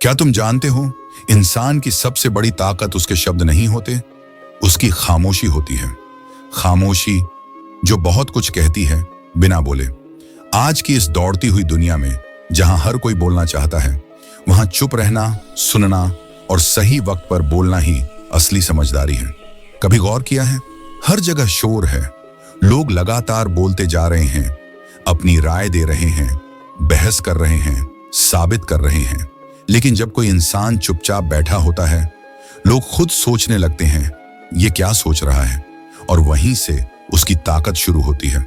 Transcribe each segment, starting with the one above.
क्या तुम जानते हो, इंसान की सबसे बड़ी ताकत उसके शब्द नहीं होते, उसकी खामोशी होती है। खामोशी जो बहुत कुछ कहती है बिना बोले। आज की इस दौड़ती हुई दुनिया में जहां हर कोई बोलना चाहता है, वहां चुप रहना, सुनना और सही वक्त पर बोलना ही असली समझदारी है। कभी गौर किया है, हर जगह शोर है, लोग लगातार बोलते जा रहे हैं, अपनी राय दे रहे हैं, बहस कर रहे हैं, साबित कर रहे हैं। लेकिन जब कोई इंसान चुपचाप बैठा होता है, लोग खुद सोचने लगते हैं ये क्या सोच रहा है, और वहीं से उसकी ताकत शुरू होती है।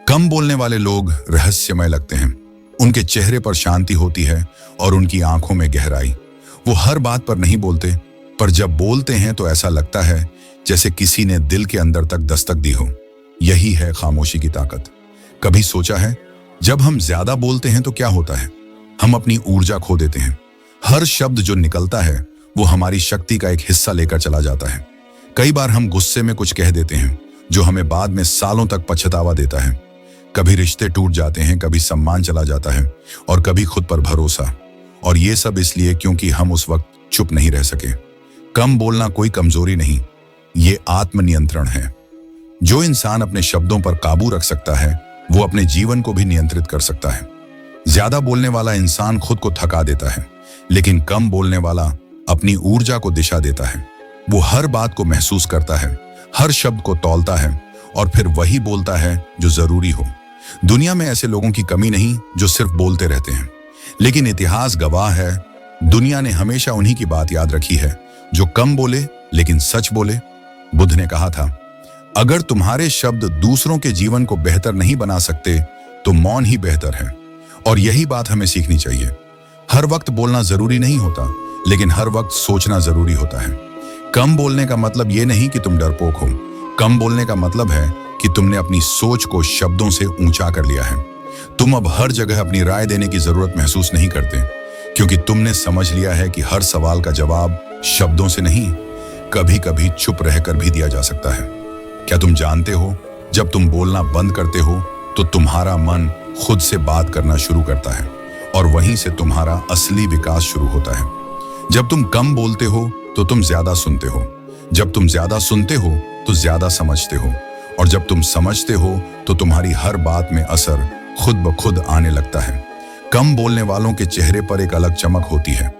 कम बोलने वाले लोग रहस्यमय लगते हैं, उनके चेहरे पर शांति होती है और उनकी आंखों में गहराई। वो हर बात पर नहीं बोलते, पर जब बोलते हैं तो ऐसा लगता है जैसे किसी ने दिल के अंदर तक दस्तक दी हो। यही है खामोशी की ताकत। कभी सोचा है, जब हम ज्यादा बोलते हैं तो क्या होता है? हम अपनी ऊर्जा खो देते हैं। हर शब्द जो निकलता है वो हमारी शक्ति का एक हिस्सा लेकर चला जाता है। कई बार हम गुस्से में कुछ कह देते हैं जो हमें बाद में सालों तक पछतावा देता है। कभी रिश्ते टूट जाते हैं, कभी सम्मान चला जाता है और कभी खुद पर भरोसा। और ये सब इसलिए क्योंकि हम उस वक्त चुप नहीं रह सके। कम बोलना कोई कमजोरी नहीं, ये आत्मनियंत्रण है। जो इंसान अपने शब्दों पर काबू रख सकता है, वो अपने जीवन को भी नियंत्रित कर सकता है। ज्यादा बोलने वाला इंसान खुद को थका देता है, लेकिन कम बोलने वाला अपनी ऊर्जा को दिशा देता है। वो हर बात को महसूस करता है, हर शब्द को तौलता है और फिर वही बोलता है जो जरूरी हो। दुनिया में ऐसे लोगों की कमी नहीं जो सिर्फ बोलते रहते हैं, लेकिन इतिहास गवाह है, दुनिया ने हमेशा उन्हीं की बात याद रखी है जो कम बोले लेकिन सच बोले। बुद्ध ने कहा था, अगर तुम्हारे शब्द दूसरों के जीवन को बेहतर नहीं बना सकते तो मौन ही बेहतर है। और यही बात हमें सीखनी चाहिए। हर वक्त बोलना जरूरी नहीं होता, लेकिन हर वक्त सोचना जरूरी होता है। कम बोलने का मतलब ये नहीं कि तुम डरपोक हो। कम बोलने का मतलब है कि तुमने अपनी सोच को शब्दों से ऊंचा कर लिया है। तुम अब हर जगह अपनी राय देने की जरूरत महसूस नहीं करते, क्योंकि तुमने समझ लिया है कि हर सवाल का जवाब शब्दों से नहीं, कभी कभी चुप रहकर भी दिया जा सकता है। क्या तुम जानते हो, जब तुम बोलना बंद करते हो तो तुम्हारा मन खुद से बात करना शुरू करता है और वहीं से तुम्हारा असली विकास शुरू होता है। जब तुम कम बोलते हो तो तुम ज्यादा सुनते हो। जब तुम ज्यादा सुनते हो तो ज्यादा समझते हो, और जब तुम समझते हो तो तुम्हारी हर बात में असर खुद ब खुद आने लगता है। कम बोलने वालों के चेहरे पर एक अलग चमक होती है।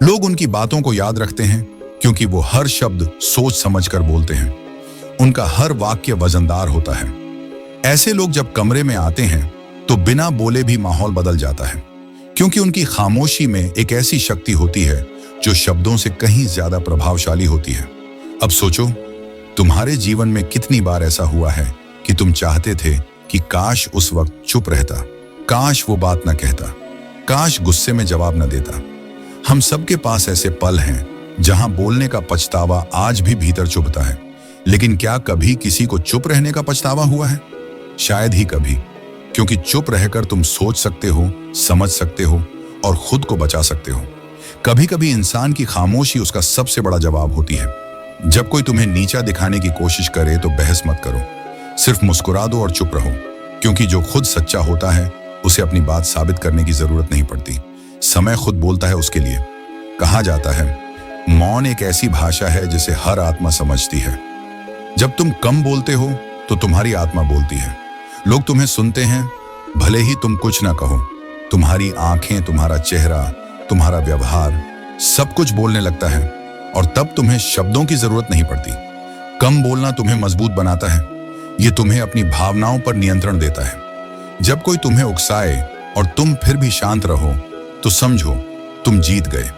लोग उनकी बातों को याद रखते हैं क्योंकि वो हर शब्द सोच समझकर बोलते हैं। उनका हर वाक्य वजनदार होता है। ऐसे लोग जब कमरे में आते हैं तो बिना बोले भी माहौल बदल जाता है, क्योंकि उनकी खामोशी में एक ऐसी शक्ति होती है जो शब्दों से कहीं ज्यादा प्रभावशाली होती है। अब सोचो, तुम्हारे जीवन में कितनी बार ऐसा हुआ है कि तुम चाहते थे कि काश उस वक्त चुप रहता, काश वो बात न कहता, काश गुस्से में जवाब न देता। हम सबके पास ऐसे पल हैं जहां बोलने का पछतावा आज भी भीतर चुभता है। लेकिन क्या कभी किसी को चुप रहने का पछतावा हुआ है? शायद ही कभी, क्योंकि चुप रहकर तुम सोच सकते हो, समझ सकते हो और खुद को बचा सकते हो। कभी कभी इंसान की खामोशी उसका सबसे बड़ा जवाब होती है। जब कोई तुम्हें नीचा दिखाने की कोशिश करे तो बहस मत करो, सिर्फ मुस्कुरा दो और चुप रहो, क्योंकि जो खुद सच्चा होता है उसे अपनी बात साबित करने की जरूरत नहीं पड़ती। समय खुद बोलता है उसके लिए। कहा जाता है, मौन एक ऐसी भाषा है जिसे हर आत्मा समझती है। जब तुम कम बोलते हो तो तुम्हारी आत्मा बोलती है। लोग तुम्हें सुनते हैं, भले ही तुम कुछ ना कहो। तुम्हारी आंखें, तुम्हारा चेहरा, तुम्हारा व्यवहार, सब कुछ बोलने लगता है, और तब तुम्हें शब्दों की जरूरत नहीं पड़ती। कम बोलना तुम्हें मजबूत बनाता है। ये तुम्हें अपनी भावनाओं पर नियंत्रण देता है। जब कोई तुम्हें उकसाए और तुम फिर भी शांत रहो तो समझो तुम जीत गए,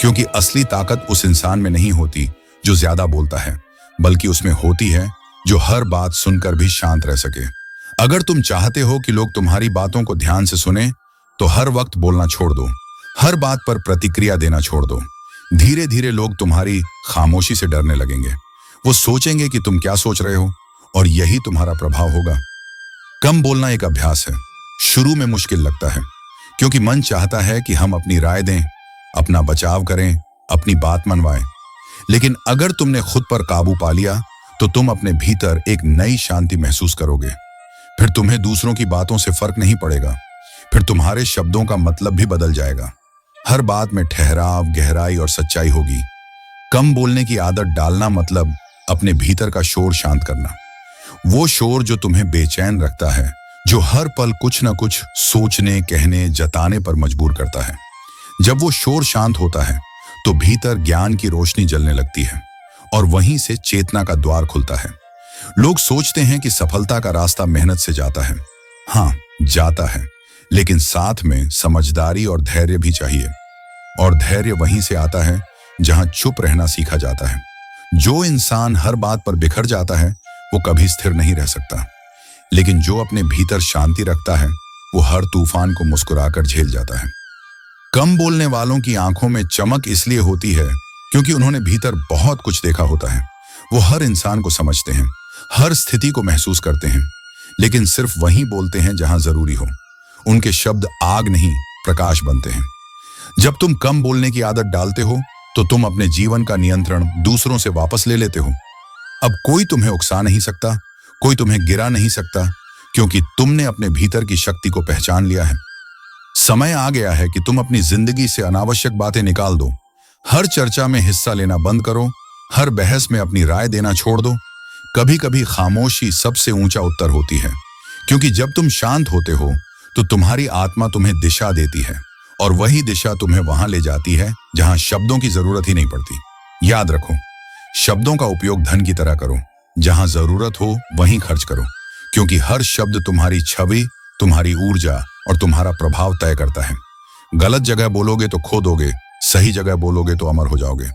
क्योंकि असली ताकत उस इंसान में नहीं होती जो ज्यादा बोलता है, बल्कि उसमें होती है जो हर बात सुनकर भी शांत रह सके। अगर तुम चाहते हो कि लोग तुम्हारी बातों को ध्यान से सुने, तो हर वक्त बोलना छोड़ दो, हर बात पर प्रतिक्रिया देना छोड़ दो। धीरे धीरे लोग तुम्हारी खामोशी से डरने लगेंगे। वो सोचेंगे कि तुम क्या सोच रहे हो, और यही तुम्हारा प्रभाव होगा। कम बोलना एक अभ्यास है। शुरू में मुश्किल लगता है, क्योंकि मन चाहता है कि हम अपनी राय दें, अपना बचाव करें, अपनी बात मनवाएं। लेकिन अगर तुमने खुद पर काबू पा लिया तो तुम अपने भीतर एक नई शांति महसूस करोगे। फिर तुम्हें दूसरों की बातों से फर्क नहीं पड़ेगा, फिर तुम्हारे शब्दों का मतलब भी बदल जाएगा। हर बात में ठहराव, गहराई और सच्चाई होगी। कम बोलने की आदत डालना मतलब अपने भीतर का शोर शांत करना। वो शोर जो तुम्हें बेचैन रखता है, जो हर पल कुछ न कुछ सोचने, कहने, जताने पर मजबूर करता है। जब वो शोर शांत होता है तो भीतर ज्ञान की रोशनी जलने लगती है और वहीं से चेतना का द्वार खुलता है। लोग सोचते हैं कि सफलता का रास्ता मेहनत से जाता है। हाँ, जाता है, लेकिन साथ में समझदारी और धैर्य भी चाहिए। और धैर्य वहीं से आता है जहां चुप रहना सीखा जाता है। जो इंसान हर बात पर बिखर जाता है वो कभी स्थिर नहीं रह सकता, लेकिन जो अपने भीतर शांति रखता है वो हर तूफान को मुस्कुराकर झेल जाता है। कम बोलने वालों की आंखों में चमक इसलिए होती है क्योंकि उन्होंने भीतर बहुत कुछ देखा होता है। वो हर इंसान को समझते हैं, हर स्थिति को महसूस करते हैं, लेकिन सिर्फ वहीं बोलते हैं जहां जरूरी हो। उनके शब्द आग नहीं, प्रकाश बनते हैं। जब तुम कम बोलने की आदत डालते हो तो तुम अपने जीवन का नियंत्रण दूसरों से वापस ले लेते हो। अब कोई तुम्हें उकसा नहीं सकता, कोई तुम्हें गिरा नहीं सकता, क्योंकि तुमने अपने भीतर की शक्ति को पहचान लिया है। समय आ गया है कि तुम अपनी जिंदगी से अनावश्यक बातें निकाल दो। हर चर्चा में हिस्सा लेना बंद करो, हर बहस में अपनी राय देना छोड़ दो। कभी कभी खामोशी सबसे ऊंचा उत्तर होती है, क्योंकि जब तुम शांत होते हो तो तुम्हारी आत्मा तुम्हें दिशा देती है और वही दिशा तुम्हें वहां ले जाती है जहां शब्दों की जरूरत ही नहीं पड़ती। याद रखो, शब्दों का उपयोग धन की तरह करो, जहां जरूरत हो वहीं खर्च करो, क्योंकि हर शब्द तुम्हारी छवि, तुम्हारी ऊर्जा और तुम्हारा प्रभाव तय करता है। गलत जगह बोलोगे तो खो दोगे, सही जगह बोलोगे तो अमर हो जाओगे।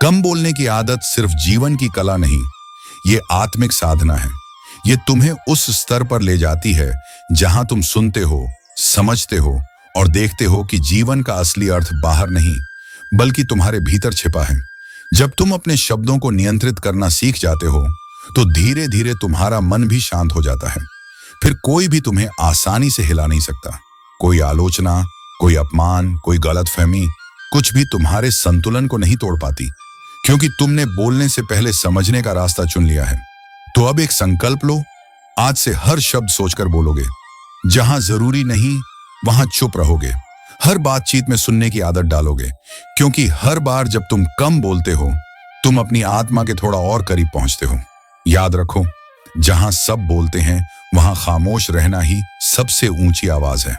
कम बोलने की आदत सिर्फ जीवन की कला नहीं, ये आत्मिक साधना है। ये तुम्हें उस स्तर पर ले जाती है जहां तुम सुनते हो, समझते हो और देखते हो कि जीवन का असली अर्थ बाहर नहीं बल्कि तुम्हारे भीतर छिपा है। जब तुम अपने शब्दों को नियंत्रित करना सीख जाते हो तो धीरे धीरे तुम्हारा मन भी शांत हो जाता है। फिर कोई भी तुम्हें आसानी से हिला नहीं सकता। कोई आलोचना, कोई अपमान, कोई गलतफहमी, कुछ भी तुम्हारे संतुलन को नहीं तोड़ पाती, क्योंकि तुमने बोलने से पहले समझने का रास्ता चुन लिया है। तो अब एक संकल्प लो, आज से हर शब्द सोचकर बोलोगे। जहां जरूरी नहीं वहां चुप रहोगे। हर बातचीत में सुनने की आदत डालोगे, क्योंकि हर बार जब तुम कम बोलते हो तुम अपनी आत्मा के थोड़ा और करीब पहुंचते हो। याद रखो, जहां सब बोलते हैं वहां खामोश रहना ही सबसे ऊंची आवाज है।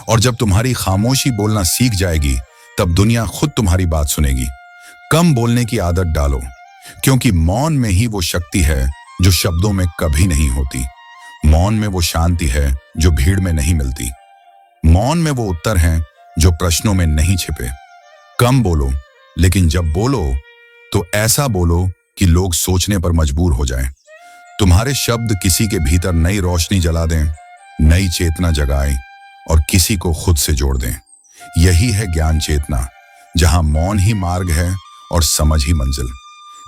और जब तुम्हारी खामोशी बोलना सीख जाएगी तब दुनिया खुद तुम्हारी बात सुनेगी। कम बोलने की आदत डालो, क्योंकि मौन में ही वो शक्ति है जो शब्दों में कभी नहीं होती। मौन में वो शांति है जो भीड़ में नहीं मिलती। मौन में वो उत्तर हैं जो प्रश्नों में नहीं छिपे। कम बोलो, लेकिन जब बोलो तो ऐसा बोलो कि लोग सोचने पर मजबूर हो जाएं। तुम्हारे शब्द किसी के भीतर नई रोशनी जला दें, नई चेतना जगाएं और किसी को खुद से जोड़ दें। यही है ज्ञान चेतना, जहां मौन ही मार्ग है और समझ ही मंजिल।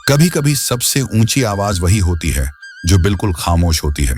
कभी कभी सबसे ऊंची आवाज वही होती है जो बिल्कुल खामोश होती है।